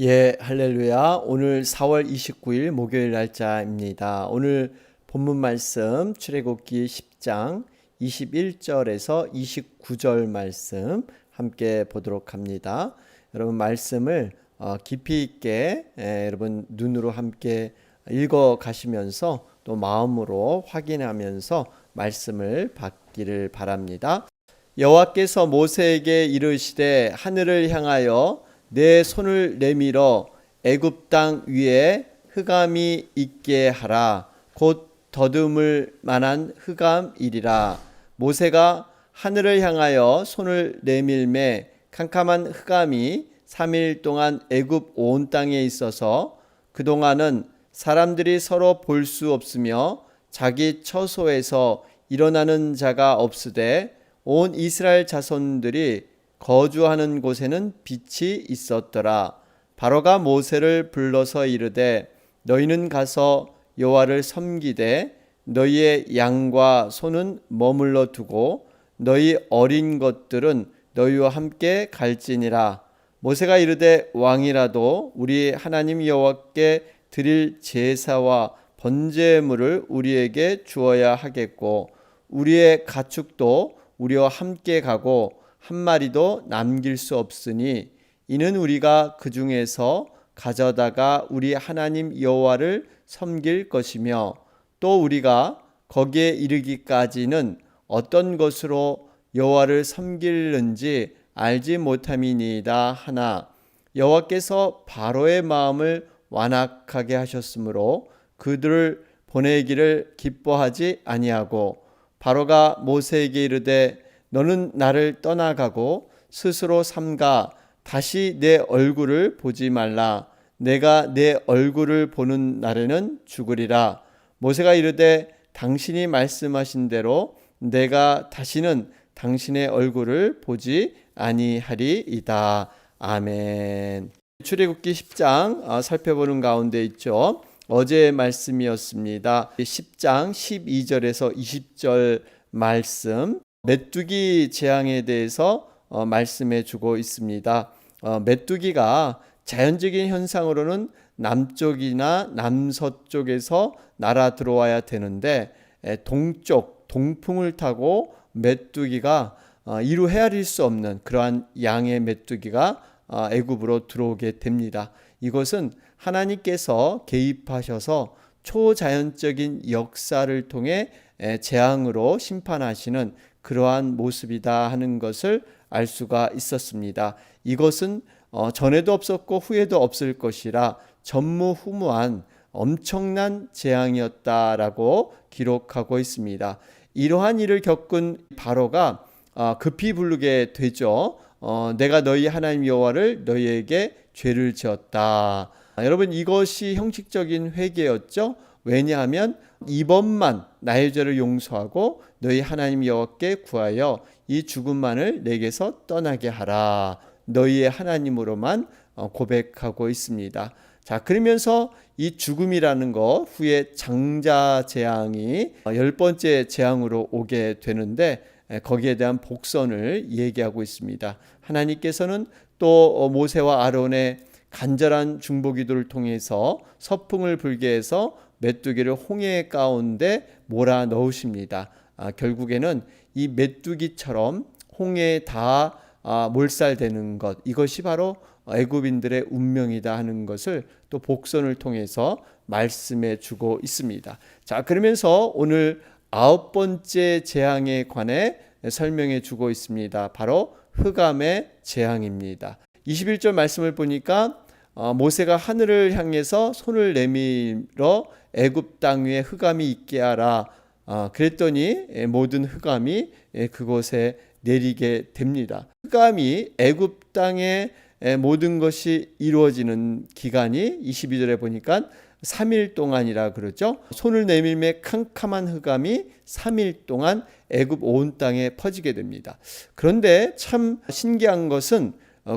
예, 할렐루야. 오늘 4월 29일 목요일 날짜입니다. 오늘 본문 말씀 출애굽기 10장 21절에서 29절 말씀 함께 보도록 합니다. 여러분 말씀을 깊이 있게 여러분 눈으로 함께 읽어 가시면서 또 마음으로 확인하면서 말씀을 받기를 바랍니다. 여호와께서 모세에게 이르시되 하늘을 향하여 내 손을 내밀어 애굽 땅 위에 흑암이 있게 하라. 곧 더듬을 만한 흑암이리라. 모세가 하늘을 향하여 손을 내밀매 캄캄한 흑암이 3일 동안 애굽 온 땅에 있어서 그동안은 사람들이 서로 볼 수 없으며 자기 처소에서 일어나는 자가 없으되 온 이스라엘 자손들이 거주하는 곳에는 빛이 있었더라. 바로가 모세를 불러서 이르되 너희는 가서 여호와를 섬기되 너희의 양과 소는 머물러 두고 너희 어린 것들은 너희와 함께 갈지니라. 모세가 이르되 왕이라도 우리 하나님 여호와께 드릴 제사와 번제물을 우리에게 주어야 하겠고 우리의 가축도 우리와 함께 가고 한 마리도 남길 수 없으니 이는 우리가 그 중에서 가져다가 우리 하나님 여호와를 섬길 것이며 또 우리가 거기에 이르기까지는 어떤 것으로 여호와를 섬길는지 알지 못함이니이다 하나 여호와께서 바로의 마음을 완악하게 하셨으므로 그들을 보내기를 기뻐하지 아니하고 바로가 모세에게 이르되 너는 나를 떠나가고 스스로 삼가 다시 내 얼굴을 보지 말라. 내가 내 얼굴을 보는 날에는 죽으리라. 모세가 이르되 당신이 말씀하신 대로 내가 다시는 당신의 얼굴을 보지 아니하리이다. 아멘. 출애굽기 10장 살펴보는 가운데 있죠. 어제의 말씀이었습니다. 10장 12절에서 20절 말씀 메뚜기 재앙에 대해서 말씀해 주고 있습니다. 메뚜기가 자연적인 현상으로는 남쪽이나 남서쪽에서 날아 들어와야 되는데 동쪽, 동풍을 타고 메뚜기가 이루 헤아릴 수 없는 그러한 양의 메뚜기가 애굽으로 들어오게 됩니다. 이것은 하나님께서 개입하셔서 초자연적인 역사를 통해 재앙으로 심판하시는 그러한 모습이다 하는 것을 알 수가 있었습니다. 이것은 전에도 없었고 후에도 없을 것이라 전무후무한 엄청난 재앙이었다라고 기록하고 있습니다. 이러한 일을 겪은 바로가 급히 부르게 되죠. 내가 너희 하나님 여호와를 너희에게 죄를 지었다. 여러분 이것이 형식적인 회개였죠. 왜냐하면 이번만 나의 죄를 용서하고 너희 하나님 여호와께 구하여 이 죽음만을 내게서 떠나게 하라. 너희의 하나님으로만 고백하고 있습니다. 자, 그러면서 이 죽음이라는 것 후에 장자 재앙이 10번째 재앙으로 오게 되는데 거기에 대한 복선을 얘기하고 있습니다. 하나님께서는 또 모세와 아론의 간절한 중보기도를 통해서 서풍을 불게 해서 메뚜기를 홍해 가운데 몰아 넣으십니다. 결국에는 이 메뚜기처럼 홍해에 다 몰살되는 것, 이것이 바로 애굽인들의 운명이다 하는 것을 또 복선을 통해서 말씀해 주고 있습니다. 자, 그러면서 오늘 9번째 재앙에 관해 설명해 주고 있습니다. 바로 흑암의 재앙입니다. 21절 말씀을 보니까 모세가 하늘을 향해서 손을 내밀어 애굽 땅 위에 흑암이 있게 하라. 그랬더니 모든 흑암이 그곳에 내리게 됩니다. 흑암이 애굽 땅에 모든 것이 이루어지는 기간이 22절에 보니까 3일 동안이라 그러죠. 손을 내밀매 캄캄한 흑암이 3일 동안 애굽 온 땅에 퍼지게 됩니다. 그런데 참 신기한 것은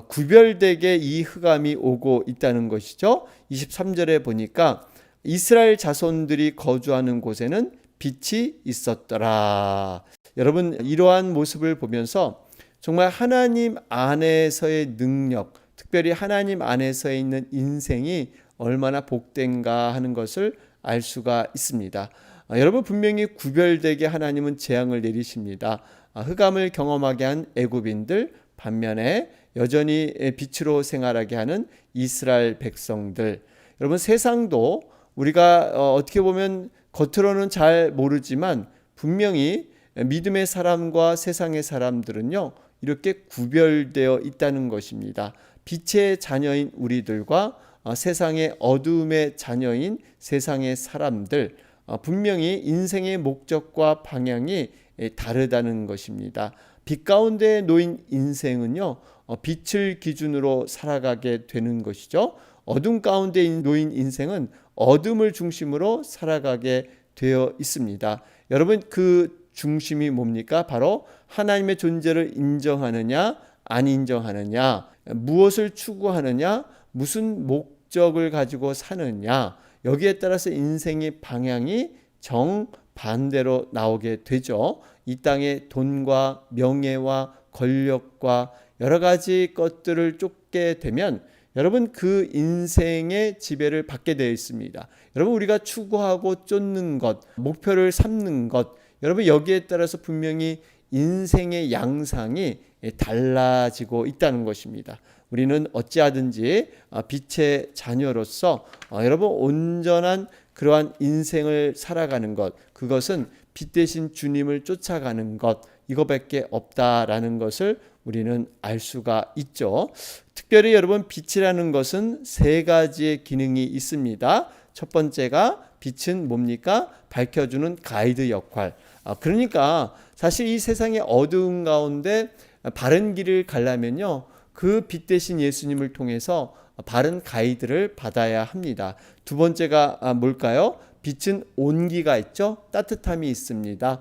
구별되게 이 흑암이 오고 있다는 것이죠. 23절에 보니까 이스라엘 자손들이 거주하는 곳에는 빛이 있었더라. 여러분 이러한 모습을 보면서 정말 하나님 안에서의 능력, 특별히 하나님 안에서 있는 인생이 얼마나 복된가 하는 것을 알 수가 있습니다. 여러분, 분명히 구별되게 하나님은 재앙을 내리십니다. 흑암을 경험하게 한 애굽인들, 반면에 여전히 빛으로 생활하게 하는 이스라엘 백성들. 여러분, 세상도 우리가 어떻게 보면 겉으로는 잘 모르지만 분명히 믿음의 사람과 세상의 사람들은요, 이렇게 구별되어 있다는 것입니다. 빛의 자녀인 우리들과 세상의 어두움의 자녀인 세상의 사람들, 분명히 인생의 목적과 방향이 다르다는 것입니다. 빛 가운데 놓인 인생은요, 빛을 기준으로 살아가게 되는 것이죠. 어둠 가운데 놓인 인생은 어둠을 중심으로 살아가게 되어 있습니다. 여러분, 그 중심이 뭡니까? 바로 하나님의 존재를 인정하느냐, 안 인정하느냐, 무엇을 추구하느냐, 무슨 목적을 가지고 사느냐, 여기에 따라서 인생의 방향이 정반대로 나오게 되죠. 이 땅의 돈과 명예와 권력과 여러 가지 것들을 쫓게 되면 여러분, 그 인생의 지배를 받게 되어 있습니다. 여러분, 우리가 추구하고 쫓는 것, 목표를 삼는 것, 여러분, 여기에 따라서 분명히 인생의 양상이 달라지고 있다는 것입니다. 우리는 어찌하든지 빛의 자녀로서 여러분, 온전한 그러한 인생을 살아가는 것, 그것은 빛 대신 주님을 쫓아가는 것, 이거밖에 없다라는 것을 우리는 알 수가 있죠. 특별히 여러분, 빛이라는 것은 세 가지의 기능이 있습니다. 첫 번째가, 빛은 뭡니까? 밝혀주는 가이드 역할. 그러니까 사실 이 세상의 어두운 가운데 바른 길을 가려면요, 그 빛 대신 예수님을 통해서 바른 가이드를 받아야 합니다. 두 번째가 뭘까요? 빛은 온기가 있죠. 따뜻함이 있습니다.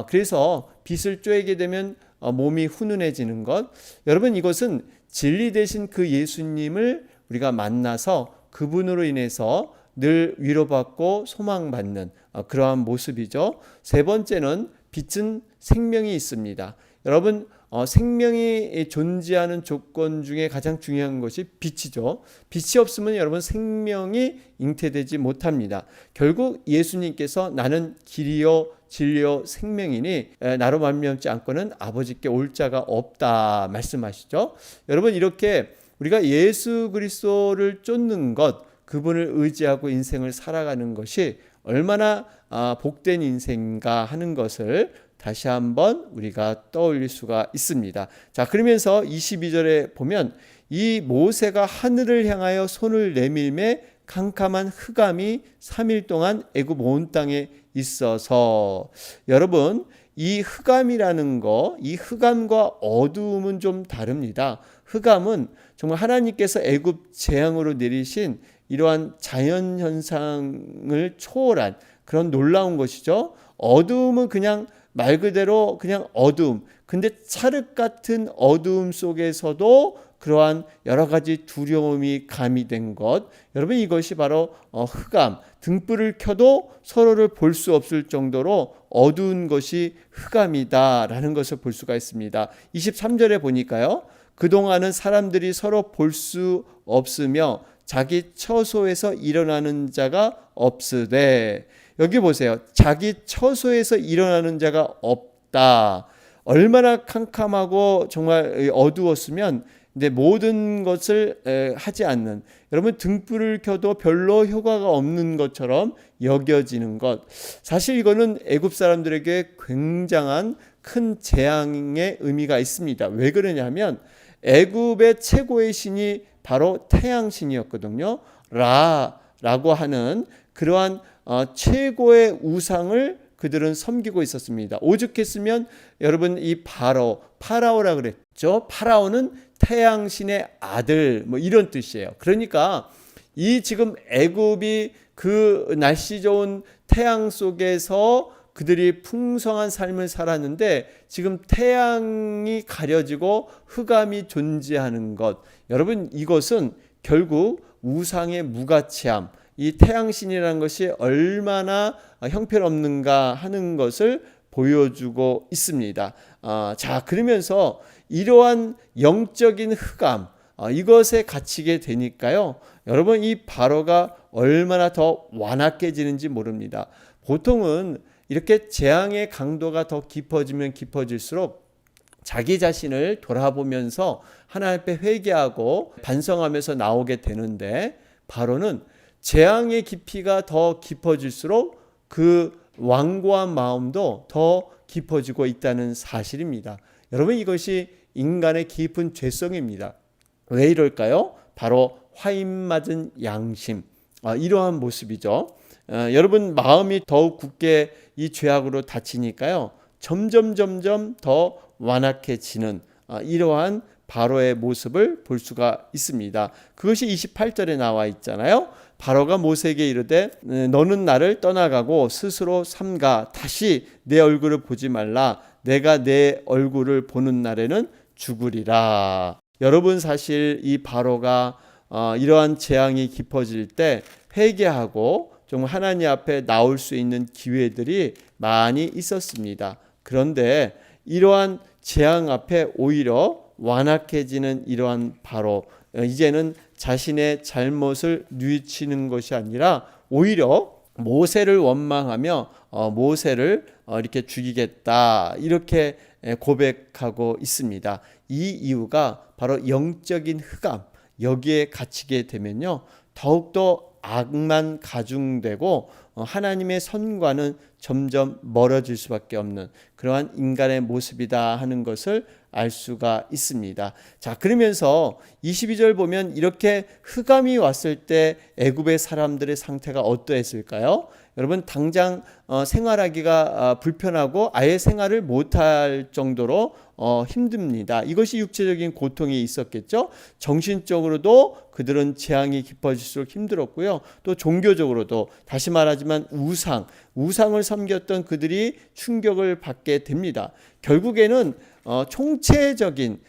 그래서 빛을 쬐게 되면 몸이 훈훈해지는 것. 여러분, 이것은 진리 대신 그 예수님을 우리가 만나서 그분으로 인해서 늘 위로받고 소망받는 그러한 모습이죠. 세 번째는, 빛은 생명이 있습니다. 여러분, 생명이 존재하는 조건 중에 가장 중요한 것이 빛이죠. 빛이 없으면 여러분, 생명이 잉태되지 못합니다. 결국 예수님께서 나는 길이요 진리요 생명이니 나로 말미암지 않고는 아버지께 올 자가 없다 말씀하시죠. 여러분, 이렇게 우리가 예수 그리스도를 쫓는 것, 그분을 의지하고 인생을 살아가는 것이 얼마나 복된 인생인가 하는 것을 다시 한번 우리가 떠올릴 수가 있습니다. 자, 그러면서 22절에 보면 이 모세가 하늘을 향하여 손을 내밀매 캄캄한 흑암이 3일 동안 애굽 온 땅에 있어서, 여러분, 이 흑암이라는 거, 이 흑암과 어두움은 좀 다릅니다. 흑암은 정말 하나님께서 애굽 재앙으로 내리신 이러한 자연현상을 초월한 그런 놀라운 것이죠. 어두움은 그냥 말 그대로 그냥 어두움. 근데 찰흙 같은 어두움 속에서도 그러한 여러 가지 두려움이 가미된 것. 여러분, 이것이 바로 흑암. 등불을 켜도 서로를 볼 수 없을 정도로 어두운 것이 흑암이다라는 것을 볼 수가 있습니다. 23절에 보니까요, 그동안은 사람들이 서로 볼 수 없으며 자기 처소에서 일어나는 자가 없으되, 여기 보세요. 자기 처소에서 일어나는 자가 없다. 얼마나 캄캄하고 정말 어두웠으면, 근데 모든 것을 하지 않는, 여러분, 등불을 켜도 별로 효과가 없는 것처럼 여겨지는 것. 사실 이거는 애굽 사람들에게 굉장한 큰 재앙의 의미가 있습니다. 왜 그러냐면 애굽의 최고의 신이 바로 태양신이었거든요. 라라고 하는 그러한 최고의 우상을 그들은 섬기고 있었습니다. 오죽했으면 여러분, 이 파라오라 그랬죠. 파라오는 태양신의 아들, 뭐 이런 뜻이에요. 그러니까 이 지금 애굽이 그 날씨 좋은 태양 속에서 그들이 풍성한 삶을 살았는데 지금 태양이 가려지고 흑암이 존재하는 것. 여러분, 이것은 결국 우상의 무가치함, 이 태양신이라는 것이 얼마나 형편없는가 하는 것을 보여주고 있습니다. 자, 그러면서 이러한 영적인 흑암, 이것에 갇히게 되니까요. 여러분 이 바로가 얼마나 더 완악해지는지 모릅니다. 보통은 이렇게 재앙의 강도가 더 깊어지면 깊어질수록 자기 자신을 돌아보면서 하나님 앞에 회개하고 반성하면서 나오게 되는데 바로는 재앙의 깊이가 더 깊어질수록 그 완고한 마음도 더 깊어지고 있다는 사실입니다. 여러분 이것이 인간의 깊은 죄성입니다. 왜 이럴까요? 바로 화인 맞은 양심, 이러한 모습이죠. 여러분 마음이 더욱 굳게 이 죄악으로 닫히니까요. 점점 더 완악해지는 이러한 바로의 모습을 볼 수가 있습니다. 그것이 28절에 나와 있잖아요. 바로가 모세에게 이르되 너는 나를 떠나가고 스스로 삼가 다시 내 얼굴을 보지 말라. 내가 내 얼굴을 보는 날에는 죽으리라. 여러분 사실 이 바로가 이러한 재앙이 깊어질 때 회개하고 좀 하나님 앞에 나올 수 있는 기회들이 많이 있었습니다. 그런데 이러한 재앙 앞에 오히려 완악해지는 이러한 바로 이제는 자신의 잘못을 뉘우치는 것이 아니라 오히려 모세를 원망하며 모세를 이렇게 죽이겠다 이렇게 고백하고 있습니다. 이 이유가 바로 영적인 흑암 여기에 갇히게 되면요 더욱더 악만 가중되고 하나님의 선과는 점점 멀어질 수밖에 없는 그러한 인간의 모습이다 하는 것을 알 수가 있습니다. 자, 그러면서 22절 보면 이렇게 흑암이 왔을 때 애굽의 사람들의 상태가 어떠했을까요? 여러분 당장 생활하기가 불편하고 아예 생활을 못할 정도로 힘듭니다. 이것이 육체적인 고통이 있었겠죠. 정신적으로도 그들은 재앙이 깊어질수록 힘들었고요. 또 종교적으로도 다시 말하지만 우상을 섬겼던 그들이 충격을 받게 됩니다. 결국에는 총체적인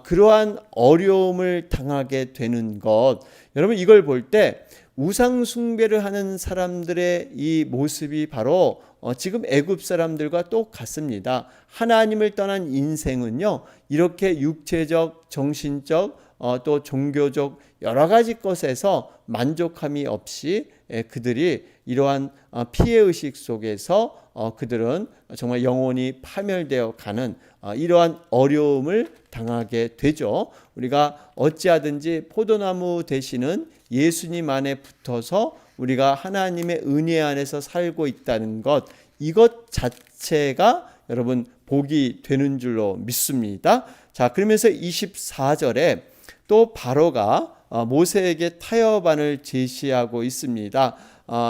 그러한 어려움을 당하게 되는 것. 여러분 이걸 볼 때 우상 숭배를 하는 사람들의 이 모습이 바로 지금 애굽 사람들과 똑같습니다. 하나님을 떠난 인생은요 이렇게 육체적, 정신적, 또 종교적 여러 가지 것에서 만족함이 없이 그들이 이러한 피해의식 속에서 그들은 정말 영혼이 파멸되어 가는 이러한 어려움을 당하게 되죠. 우리가 어찌하든지 포도나무 되시는 예수님 안에 붙어서 우리가 하나님의 은혜 안에서 살고 있다는 것, 이것 자체가 여러분 복이 되는 줄로 믿습니다. 자, 그러면서 24절에 또 바로가 모세에게 타협안을 제시하고 있습니다.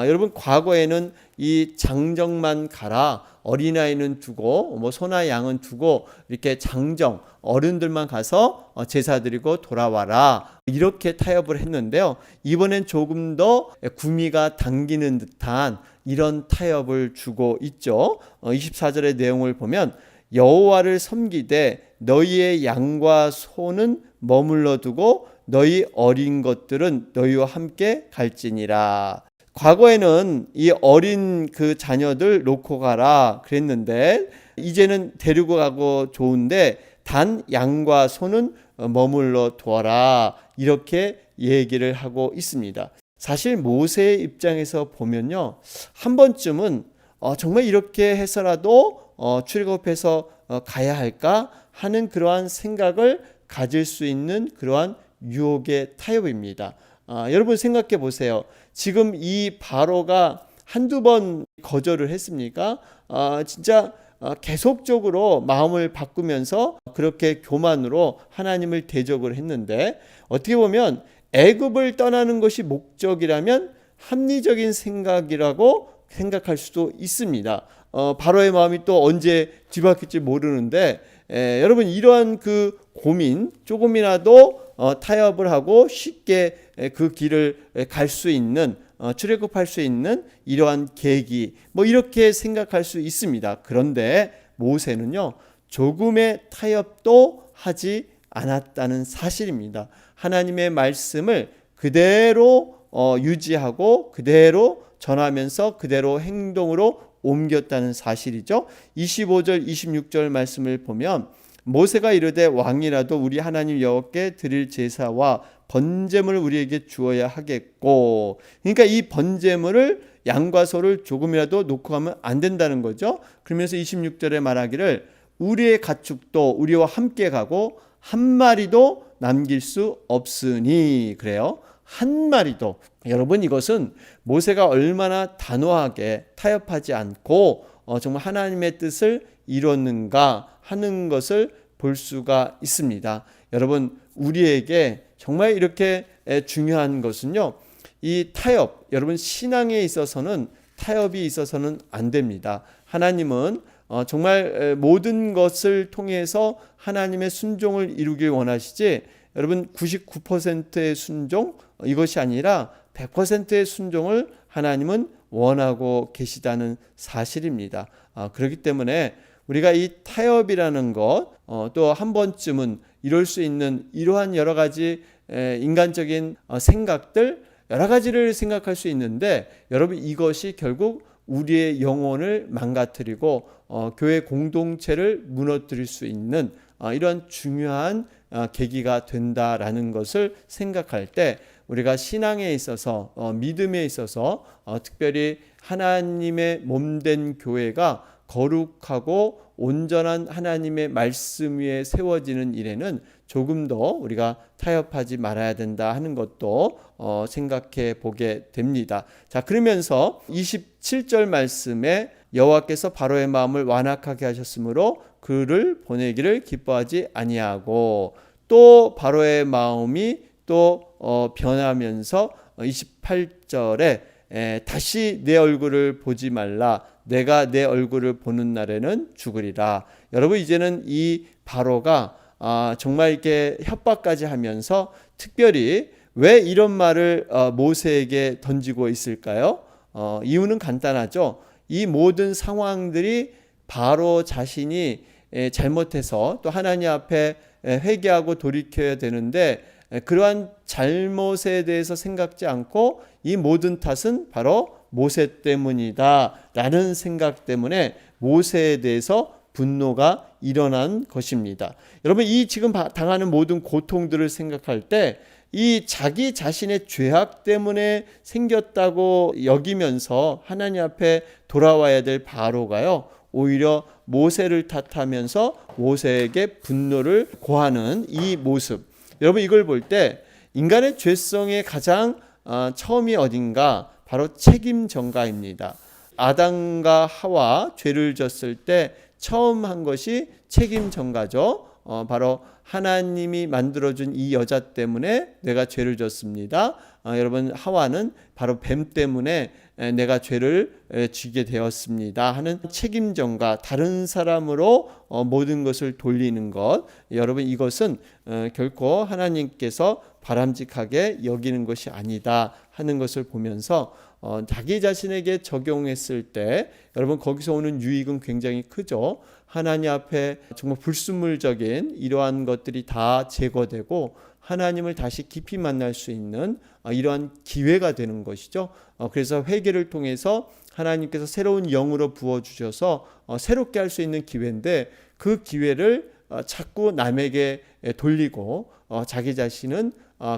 여러분 과거에는 이 장정만 가라, 어린아이는 두고 소나 양은 두고 이렇게 장정 어른들만 가서 제사 드리고 돌아와라 이렇게 타협을 했는데요. 이번엔 조금 더 구미가 당기는 듯한 이런 타협을 주고 있죠. 24절의 내용을 보면 여호와를 섬기되 너희의 양과 소는 머물러 두고 너희 어린 것들은 너희와 함께 갈지니라. 과거에는 이 어린 그 자녀들 놓고 가라 그랬는데 이제는 데리고 가고 좋은데 단 양과 소는 머물러 두어라 이렇게 얘기를 하고 있습니다. 사실 모세의 입장에서 보면요 한 번쯤은 정말 이렇게 해서라도 출애굽해서 가야 할까 하는 그러한 생각을 가질 수 있는 그러한 유혹의 타협입니다. 여러분 생각해 보세요. 지금 이 바로가 한두 번 거절을 했습니까? 진짜 계속적으로 마음을 바꾸면서 그렇게 교만으로 하나님을 대적을 했는데 어떻게 보면 애굽을 떠나는 것이 목적이라면 합리적인 생각이라고 생각할 수도 있습니다. 바로의 마음이 또 언제 뒤바뀔지 모르는데 여러분 이러한 그 고민 조금이라도 타협을 하고 쉽게 그 길을 갈 수 있는 출애굽할 수 있는 이러한 계기 이렇게 생각할 수 있습니다. 그런데 모세는요 조금의 타협도 하지 않았다는 사실입니다. 하나님의 말씀을 그대로 유지하고 그대로 전하면서 그대로 행동으로 옮겼다는 사실이죠. 25절 26절 말씀을 보면 모세가 이르되 왕이라도 우리 하나님 여호와께 드릴 제사와 번제물을 우리에게 주어야 하겠고, 그러니까 이 번제물을 양과 소를 조금이라도 놓고 가면 안 된다는 거죠. 그러면서 26절에 말하기를 우리의 가축도 우리와 함께 가고 한 마리도 남길 수 없으니, 그래요. 한 마리도. 여러분, 이것은 모세가 얼마나 단호하게 타협하지 않고 정말 하나님의 뜻을 이뤘는가 하는 것을 볼 수가 있습니다. 여러분, 우리에게 정말 이렇게 중요한 것은요, 이 타협, 여러분 신앙에 있어서는 타협이 있어서는 안 됩니다. 하나님은 정말 모든 것을 통해서 하나님의 순종을 이루길 원하시지, 여러분 99%의 순종, 이것이 아니라 100%의 순종을 하나님은 원하고 계시다는 사실입니다. 그렇기 때문에 우리가 이 타협이라는 것, 또 한 번쯤은 이룰 수 있는 이러한 여러 가지 인간적인 생각들, 여러 가지를 생각할 수 있는데, 여러분 이것이 결국 우리의 영혼을 망가뜨리고 교회 공동체를 무너뜨릴 수 있는 이런 중요한 계기가 된다라는 것을 생각할 때, 우리가 신앙에 있어서 믿음에 있어서 특별히 하나님의 몸된 교회가 거룩하고 온전한 하나님의 말씀 위에 세워지는 일에는 조금 더 우리가 타협하지 말아야 된다 하는 것도 생각해 보게 됩니다. 자, 그러면서 27절 말씀에 여호와께서 바로의 마음을 완악하게 하셨으므로 그를 보내기를 기뻐하지 아니하고, 또 바로의 마음이 또 변하면서 28절에 다시 내 얼굴을 보지 말라, 내가 내 얼굴을 보는 날에는 죽으리라. 여러분, 이제는 이 바로가 정말 이렇게 협박까지 하면서, 특별히 왜 이런 말을 모세에게 던지고 있을까요? 이유는 간단하죠. 이 모든 상황들이 바로 자신이 잘못해서 또 하나님 앞에 회개하고 돌이켜야 되는데, 그러한 잘못에 대해서 생각지 않고 이 모든 탓은 바로 모세 때문이다 라는 생각 때문에 모세에 대해서 분노가 일어난 것입니다. 여러분, 이 지금 당하는 모든 고통들을 생각할 때 이 자기 자신의 죄악 때문에 생겼다고 여기면서 하나님 앞에 돌아와야 될 바로가요, 오히려 모세를 탓하면서 모세에게 분노를 고하는 이 모습, 여러분 이걸 볼 때 인간의 죄성의 가장 처음이 어딘가, 바로 책임 전가입니다. 아담과 하와 죄를 졌을 때 처음 한 것이 책임 전가죠. 바로 하나님이 만들어준 이 여자 때문에 내가 죄를 졌습니다. 여러분, 하와는 바로 뱀 때문에 내가 죄를 지게 되었습니다 하는 책임 전가, 다른 사람으로 모든 것을 돌리는 것, 여러분 이것은 결코 하나님께서 바람직하게 여기는 것이 아니다 하는 것을 보면서 자기 자신에게 적용했을 때 여러분 거기서 오는 유익은 굉장히 크죠. 하나님 앞에 정말 불순물적인 이러한 것들이 다 제거되고 하나님을 다시 깊이 만날 수 있는 이러한 기회가 되는 것이죠. 그래서 회개를 통해서 하나님께서 새로운 영으로 부어주셔서 새롭게 할 수 있는 기회인데, 그 기회를 자꾸 남에게 돌리고 자기 자신은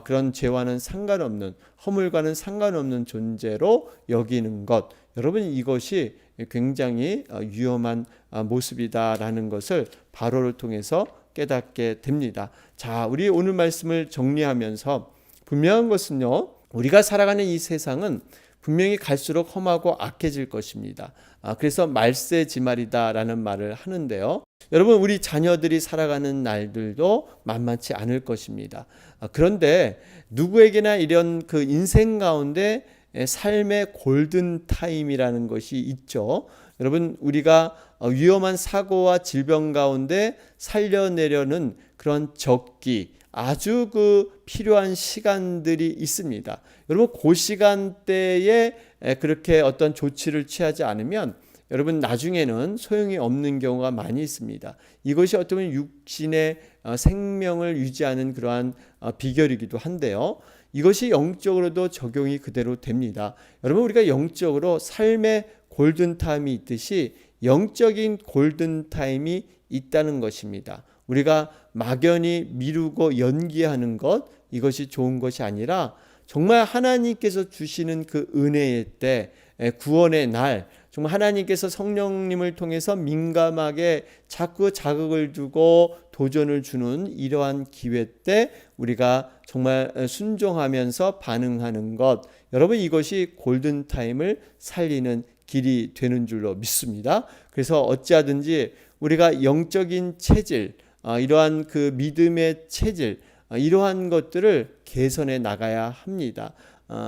그런 죄와는 상관없는, 허물과는 상관없는 존재로 여기는 것, 여러분 이것이 굉장히 위험한 모습이다라는 것을 바로를 통해서 깨닫게 됩니다. 자, 우리 오늘 말씀을 정리하면서 분명한 것은요, 우리가 살아가는 이 세상은 분명히 갈수록 험하고 악해질 것입니다. 그래서 말세지말이다라는 말을 하는데요, 여러분 우리 자녀들이 살아가는 날들도 만만치 않을 것입니다. 그런데 누구에게나 이런 그 인생 가운데 삶의 골든 타임이라는 것이 있죠. 여러분, 우리가 위험한 사고와 질병 가운데 살려내려는 그런 적기, 아주 그 필요한 시간들이 있습니다. 여러분, 그 시간대에 그렇게 어떤 조치를 취하지 않으면 여러분 나중에는 소용이 없는 경우가 많이 있습니다. 이것이 어쩌면 육신의 생명을 유지하는 그러한 비결이기도 한데요, 이것이 영적으로도 적용이 그대로 됩니다. 여러분, 우리가 영적으로 삶의 골든타임이 있듯이 영적인 골든타임이 있다는 것입니다. 우리가 막연히 미루고 연기하는 것, 이것이 좋은 것이 아니라 정말 하나님께서 주시는 그 은혜의 때, 구원의 날, 정말 하나님께서 성령님을 통해서 민감하게 자꾸 자극을 주고 도전을 주는 이러한 기회 때 우리가 정말 순종하면서 반응하는 것, 여러분 이것이 골든타임을 살리는 길이 되는 줄로 믿습니다. 그래서 어찌하든지 우리가 영적인 체질, 이러한 그 믿음의 체질, 이러한 것들을 개선해 나가야 합니다.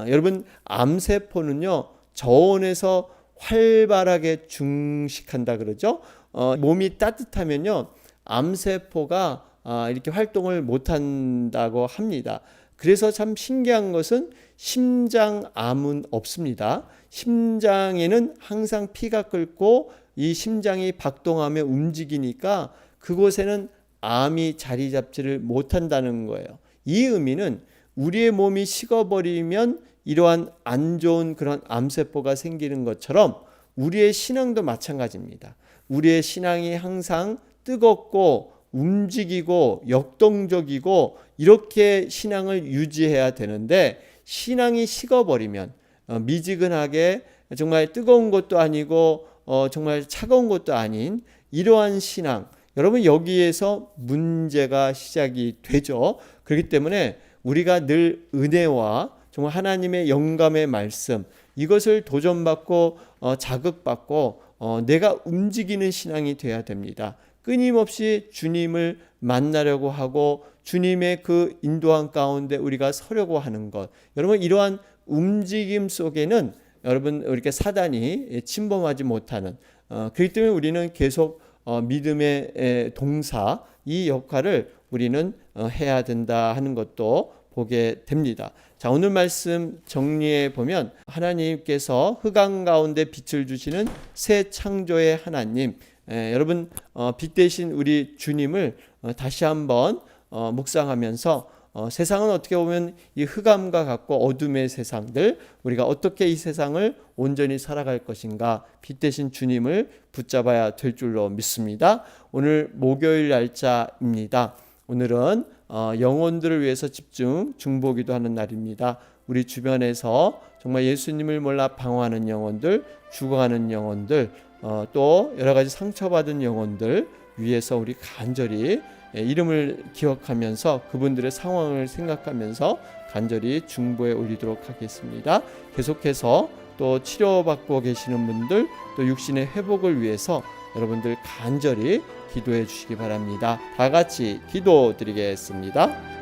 여러분 암세포는요 저온에서 활발하게 증식한다 그러죠. 몸이 따뜻하면요 암세포가 이렇게 활동을 못한다고 합니다. 그래서 참 신기한 것은 심장암은 없습니다. 심장에는 항상 피가 끓고 이 심장이 박동하며 움직이니까 그곳에는 암이 자리 잡지를 못한다는 거예요. 이 의미는 우리의 몸이 식어버리면 이러한 안 좋은 그런 암세포가 생기는 것처럼 우리의 신앙도 마찬가지입니다. 우리의 신앙이 항상 뜨겁고 움직이고 역동적이고 이렇게 신앙을 유지해야 되는데 신앙이 식어버리면 미지근하게 정말 뜨거운 것도 아니고 정말 차가운 것도 아닌 이러한 신앙, 여러분 여기에서 문제가 시작이 되죠. 그렇기 때문에 우리가 늘 은혜와 정말 하나님의 영감의 말씀, 이것을 도전받고 자극받고 내가 움직이는 신앙이 되어야 됩니다. 끊임없이 주님을 만나려고 하고 주님의 그 인도함 가운데 우리가 서려고 하는 것, 여러분 이러한 움직임 속에는 여러분 이렇게 사단이 침범하지 못하는, 그렇기 때문에 우리는 계속 믿음의 동사, 이 역할을 우리는 해야 된다 하는 것도 보게 됩니다. 자, 오늘 말씀 정리해 보면 하나님께서 흑암 가운데 빛을 주시는 새 창조의 하나님, 여러분 빛 대신 우리 주님을 다시 한번 묵상하면서 세상은 어떻게 보면 이 흑암과 같고 어둠의 세상들, 우리가 어떻게 이 세상을 온전히 살아갈 것인가, 빛 대신 주님을 붙잡아야 될 줄로 믿습니다. 오늘 목요일 날짜입니다. 오늘은 영혼들을 위해서 집중 중보기도 하는 날입니다. 우리 주변에서 정말 예수님을 몰라 방황하는 영혼들, 죽어가는 영혼들, 또 여러 가지 상처받은 영혼들 위해서 우리 간절히 이름을 기억하면서 그분들의 상황을 생각하면서 간절히 중보에 올리도록 하겠습니다. 계속해서 또 치료받고 계시는 분들, 또 육신의 회복을 위해서 여러분들 간절히 기도해 주시기 바랍니다. 다 같이 기도드리겠습니다.